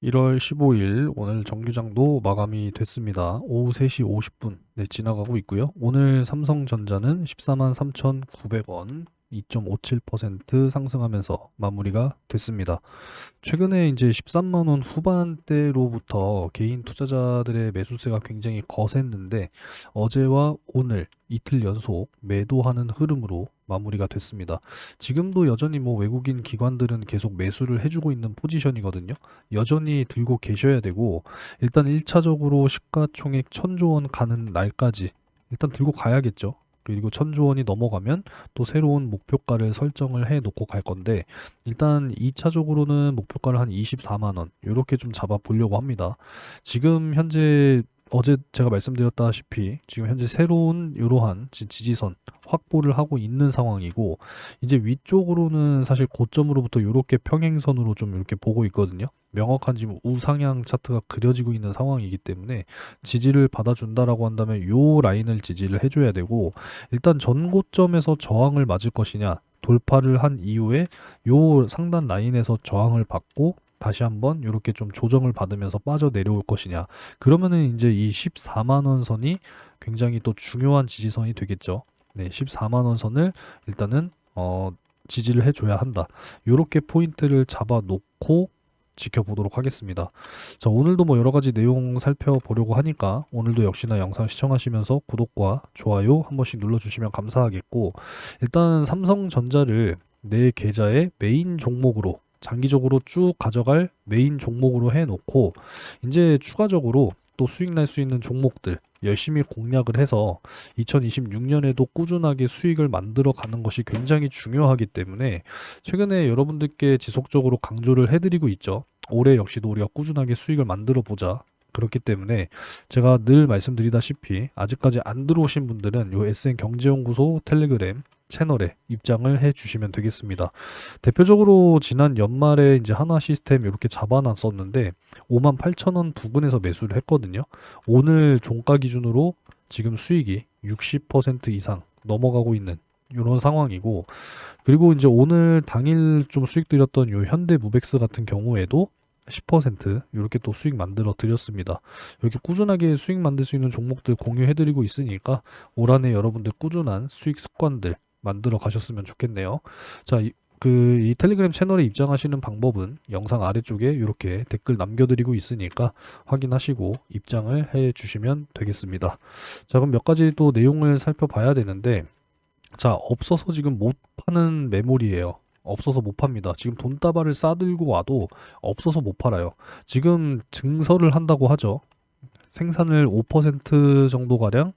1월 15일 오늘 정규장도 마감이 됐습니다. 오후 3시 50분 지나가고 있고요. 오늘 삼성전자는 14만 3,900원 2.57% 상승하면서 마무리가 됐습니다. 최근에 이제 13만 원 후반대로부터 개인 투자자들의 매수세가 굉장히 거셌는데 어제와 오늘 이틀 연속 매도하는 흐름으로 마무리가 됐습니다. 지금도 여전히 뭐 외국인 기관들은 계속 매수를 해주고 있는 포지션이거든요. 여전히 들고 계셔야 되고 일단 1차적으로 시가총액 1000조 원 가는 날까지 일단 들고 가야겠죠. 그리고 1000조 원이 넘어가면 또 새로운 목표가를 설정을 해 놓고 갈 건데 일단 2차적으로는 목표가를 한 24만 원 이렇게 좀 잡아 보려고 합니다. 지금 현재 어제 제가 말씀드렸다시피 지금 현재 새로운 이러한 지지선 확보를 하고 있는 상황이고 이제 위쪽으로는 사실 고점으로부터 이렇게 평행선으로 좀 이렇게 보고 있거든요. 명확한 지금 우상향 차트가 그려지고 있는 상황이기 때문에 지지를 받아준다라고 한다면 요 라인을 지지를 해줘야 되고 일단 전고점에서 저항을 맞을 것이냐 돌파를 한 이후에 요 상단 라인에서 저항을 받고 다시 한번 이렇게 좀 조정을 받으면서 빠져 내려올 것이냐 그러면은 이제 이 14만 원 선이 굉장히 또 중요한 지지선이 되겠죠. 네, 14만 원 선을 일단은 지지를 해줘야 한다. 이렇게 포인트를 잡아 놓고 지켜보도록 하겠습니다. 자, 오늘도 뭐 여러 가지 내용 살펴보려고 하니까 오늘도 역시나 영상 시청하시면서 구독과 좋아요 한 번씩 눌러주시면 감사하겠고 일단 삼성전자를 내 계좌의 메인 종목으로 장기적으로 쭉 가져갈 메인 종목으로 해놓고 이제 추가적으로 또 수익 날 수 있는 종목들 열심히 공략을 해서 2026년에도 꾸준하게 수익을 만들어 가는 것이 굉장히 중요하기 때문에 최근에 여러분들께 지속적으로 강조를 해드리고 있죠. 올해 역시도 우리가 꾸준하게 수익을 만들어 보자. 그렇기 때문에 제가 늘 말씀드리다시피 아직까지 안 들어오신 분들은 요 SN 경제연구소 텔레그램 채널에 입장을 해 주시면 되겠습니다. 대표적으로 지난 연말에 이제 하나 시스템 이렇게 잡아놨었는데 58,000원 부근에서 매수를 했거든요. 오늘 종가 기준으로 지금 수익이 60% 이상 넘어가고 있는 이런 상황이고 그리고 이제 오늘 당일 좀 수익 드렸던 요 현대무벡스 같은 경우에도 10% 이렇게 또 수익 만들어 드렸습니다. 이렇게 꾸준하게 수익 만들 수 있는 종목들 공유해 드리고 있으니까 올 한해 여러분들 꾸준한 수익 습관들 만들어 가셨으면 좋겠네요. 자, 이 텔레그램 채널에 입장하시는 방법은 영상 아래쪽에 이렇게 댓글 남겨드리고 있으니까 확인하시고 입장을 해 주시면 되겠습니다. 자, 그럼 몇 가지 또 내용을 살펴봐야 되는데 자, 없어서 지금 못 파는 매물이에요. 없어서 못 팝니다. 지금 돈다발을 싸들고 와도 없어서 못 팔아요. 지금 증설을 한다고 하죠. 생산을 5% 정도가량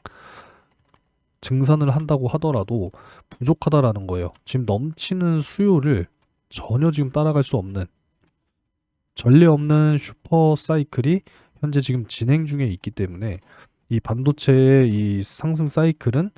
증산을 한다고 하더라도 부족하다라는 거예요. 지금 넘치는 수요를 전혀 지금 따라갈 수 없는 전례 없는 슈퍼 사이클이 현재 지금 진행 중에 있기 때문에 이 반도체의 이 상승 사이클은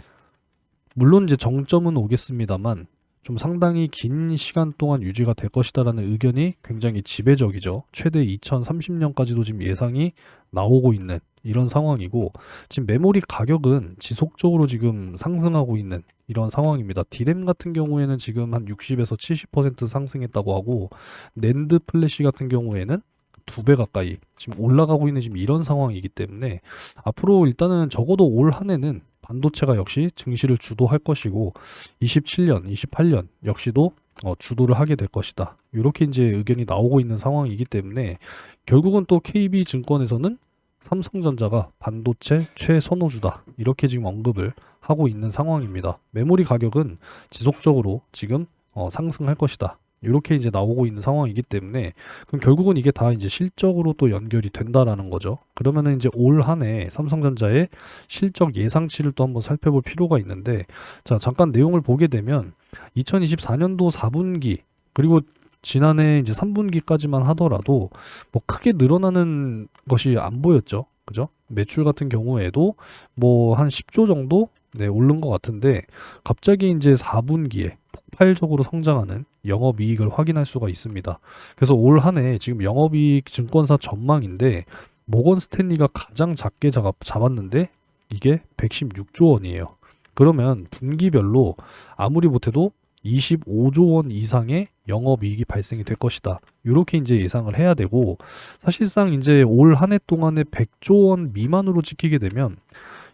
물론 이제 정점은 오겠습니다만 좀 상당히 긴 시간 동안 유지가 될 것이다라는 의견이 굉장히 지배적이죠. 최대 2030년까지도 지금 예상이 나오고 있는 이런 상황이고 지금 메모리 가격은 지속적으로 지금 상승하고 있는 이런 상황입니다. 디램 같은 경우에는 지금 한 60에서 70% 상승했다고 하고 낸드 플래시 같은 경우에는 2배 가까이 지금 올라가고 있는 지금 이런 상황이기 때문에 앞으로 일단은 적어도 올 한해는 반도체가 역시 증시를 주도할 것이고 27년, 28년 역시도 주도를 하게 될 것이다. 이렇게 이제 의견이 나오고 있는 상황이기 때문에 결국은 또 KB증권에서는 삼성전자가 반도체 최선호주다. 이렇게 지금 언급을 하고 있는 상황입니다. 메모리 가격은 지속적으로 지금 상승할 것이다. 이렇게 이제 나오고 있는 상황이기 때문에 그럼 결국은 이게 다 이제 실적으로 또 연결이 된다라는 거죠. 그러면은 이제 올 한해 삼성전자의 실적 예상치를 또 한번 살펴볼 필요가 있는데 자, 잠깐 내용을 보게 되면 2024년도 4분기 그리고 지난해 이제 3분기까지만 하더라도 뭐 크게 늘어나는 것이 안 보였죠. 그죠? 매출 같은 경우에도 뭐 한 10조 정도 오른 것 같은데 갑자기 이제 4분기에 폭발적으로 성장하는 영업이익을 확인할 수가 있습니다. 그래서 올 한해 지금 영업이익 증권사 전망인데 모건 스탠리가 가장 작게 잡았는데 이게 116조 원이에요. 그러면 분기별로 아무리 못해도 25조 원 이상의 영업이익이 발생이 될 것이다. 이렇게 이제 예상을 해야 되고, 사실상 이제 올 한 해 동안에 100조 원 미만으로 찍히게 되면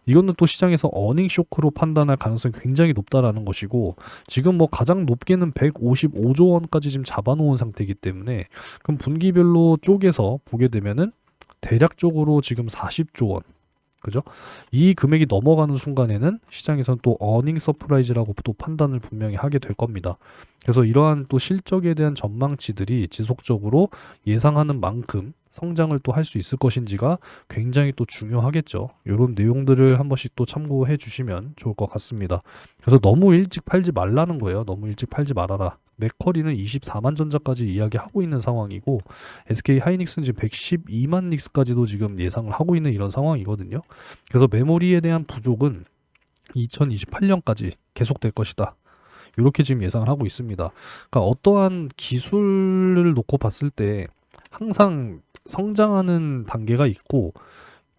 이거는 또 시장에서 어닝 쇼크로 판단할 가능성이 굉장히 높다라는 것이고, 지금 뭐 가장 높게는 155조 원까지 지금 잡아놓은 상태이기 때문에, 그럼 분기별로 쪼개서 보게 되면은 대략적으로 지금 40조 원, 그죠? 이 금액이 넘어가는 순간에는 시장에서는 또 어닝 서프라이즈라고 또 판단을 분명히 하게 될 겁니다. 그래서 이러한 또 실적에 대한 전망치들이 지속적으로 예상하는 만큼 성장을 또 할 수 있을 것인지가 굉장히 또 중요하겠죠. 이런 내용들을 한 번씩 또 참고해 주시면 좋을 것 같습니다. 그래서 너무 일찍 팔지 말라는 거예요. 너무 일찍 팔지 말아라. 맥커리는 24만 전자까지 이야기하고 있는 상황이고, SK 하이닉스는 지금 112만 닉스까지도 지금 예상을 하고 있는 이런 상황이거든요. 그래서 메모리에 대한 부족은 2028년까지 계속될 것이다. 이렇게 지금 예상을 하고 있습니다. 그러니까 어떠한 기술을 놓고 봤을 때 항상 성장하는 단계가 있고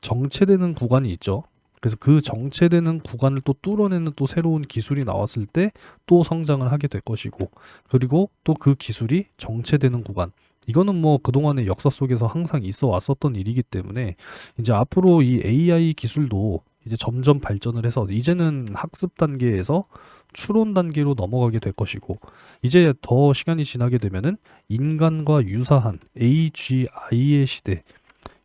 정체되는 구간이 있죠. 그래서 그 정체되는 구간을 또 뚫어내는 또 새로운 기술이 나왔을 때 또 성장을 하게 될 것이고, 그리고 또 그 기술이 정체되는 구간, 이거는 뭐 그동안의 역사 속에서 항상 있어 왔었던 일이기 때문에 이제 앞으로 이 AI 기술도 이제 점점 발전을 해서 이제는 학습 단계에서 추론 단계로 넘어가게 될 것이고, 이제 더 시간이 지나게 되면은 인간과 유사한 AGI의 시대,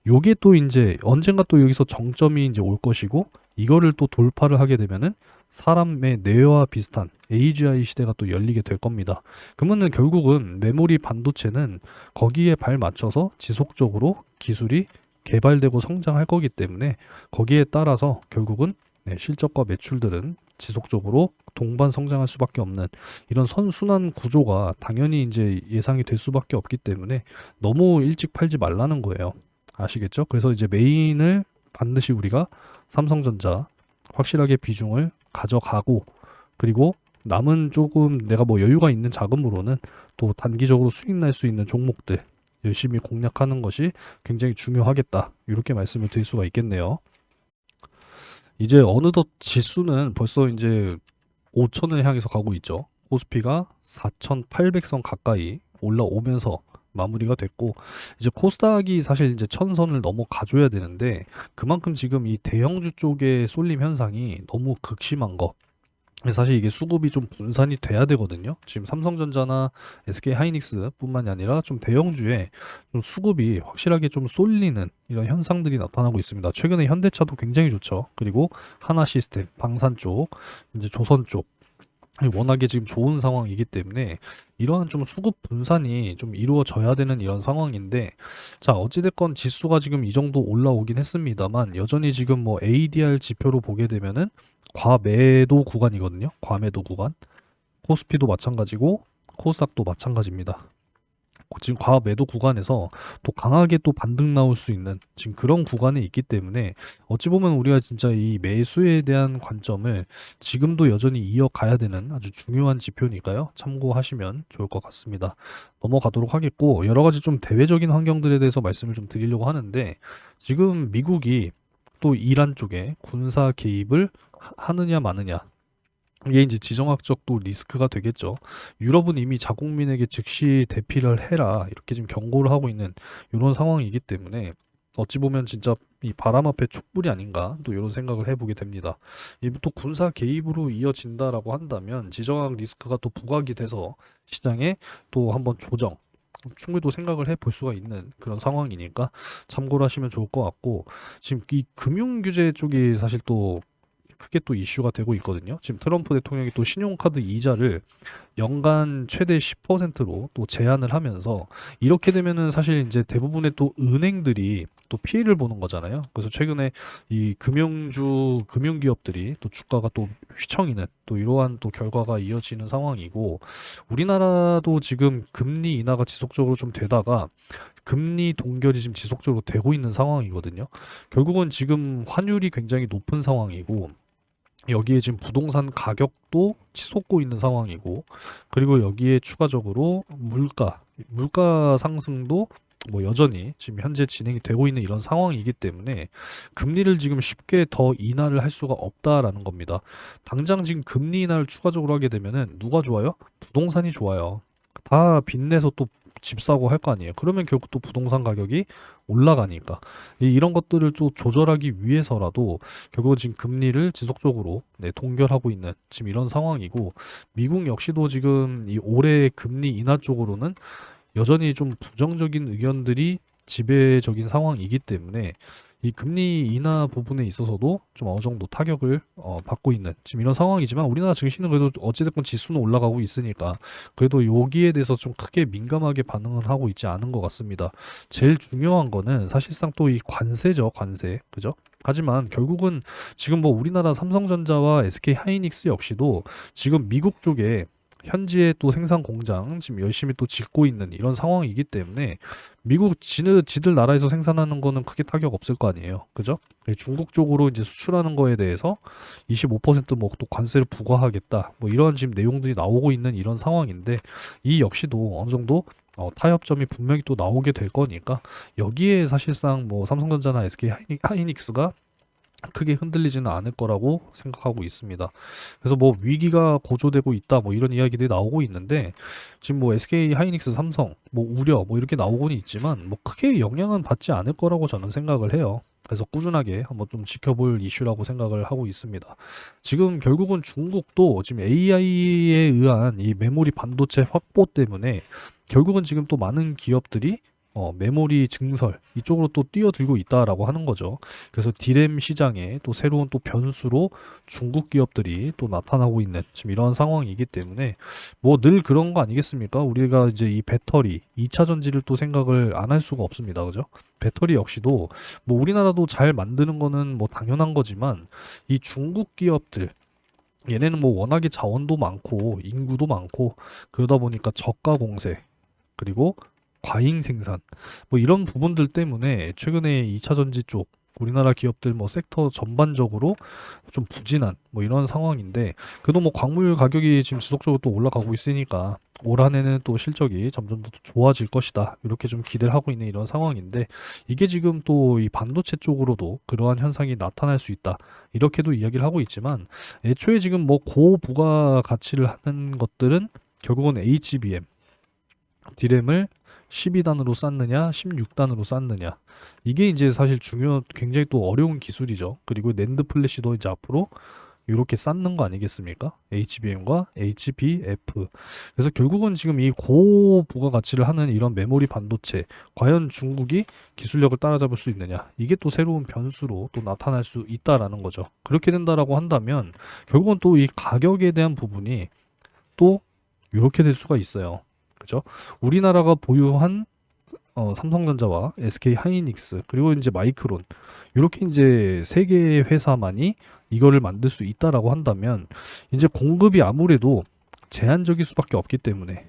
요게 또 이제 언젠가 또 여기서 정점이 이제 올 것이고, 이거를 또 돌파를 하게 되면은 사람의 뇌와 비슷한 AGI 시대가 또 열리게 될 겁니다. 그러면은 결국은 메모리 반도체는 거기에 발 맞춰서 지속적으로 기술이 개발되고 성장할 거기 때문에 거기에 따라서 결국은 실적과 매출들은 지속적으로 동반 성장할 수밖에 없는 이런 선순환 구조가 당연히 이제 예상이 될 수밖에 없기 때문에 너무 일찍 팔지 말라는 거예요. 아시겠죠? 그래서 이제 메인을 반드시 우리가 삼성전자 확실하게 비중을 가져가고, 그리고 남은 조금 내가 뭐 여유가 있는 자금으로는 또 단기적으로 수익 날 수 있는 종목들 열심히 공략하는 것이 굉장히 중요하겠다. 이렇게 말씀을 드릴 수가 있겠네요. 이제 어느덧 지수는 벌써 이제 5천을 향해서 가고 있죠. 코스피가 4,800선 가까이 올라오면서 마무리가 됐고, 이제 코스닥이 사실 이제 1,000선을 넘어가줘야 되는데 그만큼 지금 이 대형주 쪽의 쏠림 현상이 너무 극심한 거. 사실 이게 수급이 좀 분산이 돼야 되거든요. 지금 삼성전자나 SK 하이닉스 뿐만이 아니라 좀 대형주에 좀 수급이 확실하게 좀 쏠리는 이런 현상들이 나타나고 있습니다. 최근에 현대차도 굉장히 좋죠. 그리고 하나시스템, 방산 쪽, 이제 조선 쪽, 워낙에 지금 좋은 상황이기 때문에 이러한 좀 수급 분산이 좀 이루어져야 되는 이런 상황인데, 자, 어찌됐건 지수가 지금 이 정도 올라오긴 했습니다만 여전히 지금 뭐 ADR 지표로 보게 되면은 과매도 구간이거든요. 과매도 구간. 코스피도 마찬가지고 코스닥도 마찬가지입니다. 지금 과매도 구간에서 또 강하게 또 반등 나올 수 있는 지금 그런 구간에 있기 때문에 어찌 보면 우리가 진짜 이 매수에 대한 관점을 지금도 여전히 이어가야 되는 아주 중요한 지표니까요. 참고하시면 좋을 것 같습니다. 넘어가도록 하겠고, 여러 가지 좀 대외적인 환경들에 대해서 말씀을 좀 드리려고 하는데, 지금 미국이 또 이란 쪽에 군사 개입을 하느냐 마느냐, 이게 이제 지정학적 또 리스크가 되겠죠. 유럽은 이미 자국민에게 즉시 대피를 해라 이렇게 지금 경고를 하고 있는 이런 상황이기 때문에 어찌 보면 진짜 이 바람 앞에 촛불이 아닌가 또 이런 생각을 해보게 됩니다. 이 또 군사 개입으로 이어진다라고 한다면 지정학 리스크가 또 부각이 돼서 시장에 또 한번 조정, 충분히 또 생각을 해볼 수가 있는 그런 상황이니까 참고를 하시면 좋을 것 같고, 지금 이 금융규제 쪽이 사실 또 크게 또 이슈가 되고 있거든요. 지금 트럼프 대통령이 또 신용카드 이자를 연간 최대 10%로 또 제한을 하면서, 이렇게 되면은 사실 이제 대부분의 또 은행들이 또 피해를 보는 거잖아요. 그래서 최근에 이 금융기업들이 또 주가가 또 휘청이는 또 이러한 또 결과가 이어지는 상황이고, 우리나라도 지금 금리 인하가 지속적으로 좀 되다가 금리 동결이 지금 지속적으로 되고 있는 상황이거든요. 결국은 지금 환율이 굉장히 높은 상황이고, 여기에 지금 부동산 가격도 치솟고 있는 상황이고, 그리고 여기에 추가적으로 물가 상승도 뭐 여전히 지금 현재 진행이 되고 있는 이런 상황이기 때문에 금리를 지금 쉽게 더 인하를 할 수가 없다라는 겁니다. 당장 지금 금리 인하를 추가적으로 하게 되면은 누가 좋아요? 부동산이 좋아요. 다 빚내서 또 집 사고 할 거 아니에요. 그러면 결국 또 부동산 가격이 올라가니까 이런 것들을 또 조절하기 위해서라도 결국은 지금 금리를 지속적으로 동결하고 있는 지금 이런 상황이고, 미국 역시도 지금 이 올해 금리 인하 쪽으로는 여전히 좀 부정적인 의견들이 지배적인 상황이기 때문에 이 금리 인하 부분에 있어서도 좀 어느 정도 타격을 받고 있는 지금 이런 상황이지만, 우리나라 증시는 그래도 어찌됐건 지수는 올라가고 있으니까 그래도 여기에 대해서 좀 크게 민감하게 반응은 하고 있지 않은 것 같습니다. 제일 중요한 거는 사실상 또 이 관세죠, 관세. 그죠? 하지만 결국은 지금 뭐 우리나라 삼성전자와 SK 하이닉스 역시도 지금 미국 쪽에 현지에 또 생산 공장 지금 열심히 또 짓고 있는 이런 상황이기 때문에 미국 지들 나라에서 생산하는 거는 크게 타격 없을 거 아니에요. 그죠? 중국 쪽으로 이제 수출하는 거에 대해서 25%뭐 또 관세를 부과하겠다. 뭐 이런 지금 내용들이 나오고 있는 이런 상황인데, 이 역시도 어느 정도 타협점이 분명히 또 나오게 될 거니까 여기에 사실상 뭐 삼성전자나 SK 하이닉스가 크게 흔들리지는 않을 거라고 생각하고 있습니다. 그래서 뭐 위기가 고조되고 있다 뭐 이런 이야기들이 나오고 있는데, 지금 뭐 SK 하이닉스, 삼성 뭐 우려 뭐 이렇게 나오고는 있지만 뭐 크게 영향은 받지 않을 거라고 저는 생각을 해요. 그래서 꾸준하게 한번 좀 지켜볼 이슈라고 생각을 하고 있습니다. 지금 결국은 중국도 지금 AI에 의한 이 메모리 반도체 확보 때문에 결국은 지금 또 많은 기업들이 메모리 증설 이쪽으로 또 뛰어들고 있다라고 하는 거죠. 그래서 디램 시장에 또 새로운 또 변수로 중국 기업들이 또 나타나고 있는 지금 이런 상황이기 때문에 뭐 늘 그런 거 아니겠습니까? 우리가 이제 이 배터리 2차 전지를 또 생각을 안 할 수가 없습니다. 그죠? 배터리 역시도 뭐 우리나라도 잘 만드는 거는 뭐 당연한 거지만, 이 중국 기업들 얘네는 뭐 워낙에 자원도 많고 인구도 많고 그러다 보니까 저가 공세, 그리고 과잉 생산 뭐 이런 부분들 때문에 최근에 2차 전지 쪽 우리나라 기업들 뭐 섹터 전반적으로 좀 부진한 뭐 이런 상황인데, 그래도 뭐 광물 가격이 지금 지속적으로 또 올라가고 있으니까 올 한해는 또 실적이 점점 더 좋아질 것이다 이렇게 좀 기대를 하고 있는 이런 상황인데, 이게 지금 또 이 반도체 쪽으로도 그러한 현상이 나타날 수 있다 이렇게도 이야기를 하고 있지만, 애초에 지금 뭐 고부가 가치를 하는 것들은 결국은 HBM 디램을 12단으로 쌓느냐, 16단으로 쌓느냐. 이게 이제 사실 굉장히 또 어려운 기술이죠. 그리고 낸드 플래시도 이제 앞으로 이렇게 쌓는 거 아니겠습니까? HBM과 HBF. 그래서 결국은 지금 이 고부가 가치를 하는 이런 메모리 반도체, 과연 중국이 기술력을 따라잡을 수 있느냐? 이게 또 새로운 변수로 또 나타날 수 있다라는 거죠. 그렇게 된다라고 한다면 결국은 또 이 가격에 대한 부분이 또 이렇게 될 수가 있어요. 그죠? 우리나라가 보유한 삼성전자와 SK 하이닉스 그리고 이제 마이크론, 이렇게 이제 세 개의 회사만이 이거를 만들 수 있다라고 한다면 이제 공급이 아무래도 제한적일 수밖에 없기 때문에,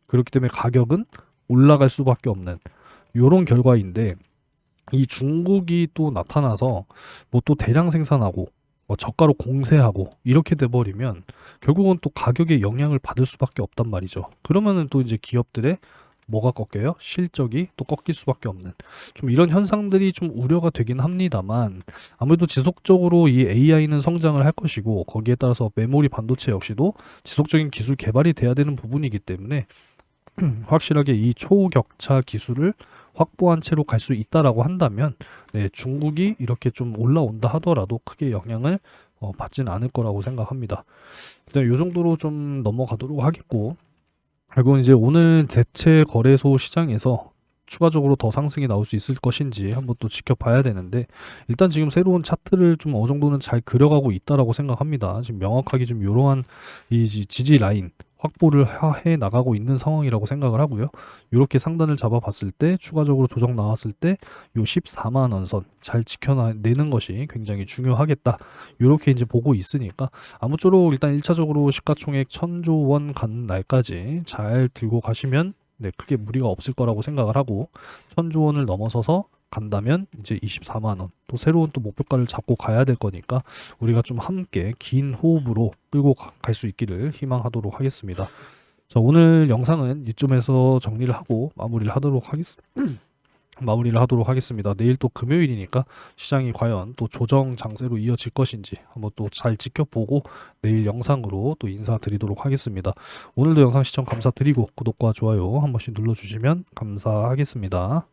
그렇기 때문에 가격은 올라갈 수밖에 없는 이런 결과인데, 이 중국이 또 나타나서 뭐 또 대량 생산하고 뭐 저가로 공세하고 이렇게 돼버리면 결국은 또 가격에 영향을 받을 수밖에 없단 말이죠. 그러면은 또 이제 기업들의 뭐가 꺾여요? 실적이 또 꺾일 수밖에 없는 좀 이런 현상들이 좀 우려가 되긴 합니다만, 아무래도 지속적으로 이 AI는 성장을 할 것이고 거기에 따라서 메모리 반도체 역시도 지속적인 기술 개발이 돼야 되는 부분이기 때문에 확실하게 이 초격차 기술을 확보한 채로 갈 수 있다라고 한다면, 네, 중국이 이렇게 좀 올라온다 하더라도 크게 영향을 받지는 않을 거라고 생각합니다. 일단 이 정도로 좀 넘어가도록 하겠고, 결국은 이제 오늘 대체 거래소 시장에서 추가적으로 더 상승이 나올 수 있을 것인지 한번 또 지켜봐야 되는데, 일단 지금 새로운 차트를 좀 어느 정도는 잘 그려가고 있다라고 생각합니다. 지금 명확하게 좀 이러한 이 지지 라인 확보를 해 나가고 있는 상황이라고 생각을 하고요. 이렇게 상단을 잡아봤을 때 추가적으로 조정 나왔을 때 요 14만 원 선 잘 지켜내는 것이 굉장히 중요하겠다. 이렇게 이제 보고 있으니까 아무쪼록 일단 1차적으로 시가총액 1000조 원 가는 날까지 잘 들고 가시면 네, 크게 무리가 없을 거라고 생각을 하고, 1000조 원을 넘어서서 간다면 이제 24만 원, 또 새로운 또 목표가를 잡고 가야 될 거니까 우리가 좀 함께 긴 호흡으로 끌고 갈 수 있기를 희망하도록 하겠습니다. 자, 오늘 영상은 이쯤에서 정리를 하고 마무리를 하도록 하겠습니다. 마무리를 하도록 하겠습니다. 내일 또 금요일이니까 시장이 과연 또 조정 장세로 이어질 것인지 한번 또 잘 지켜보고 내일 영상으로 또 인사드리도록 하겠습니다. 오늘도 영상 시청 감사드리고 구독과 좋아요 한 번씩 눌러주시면 감사하겠습니다.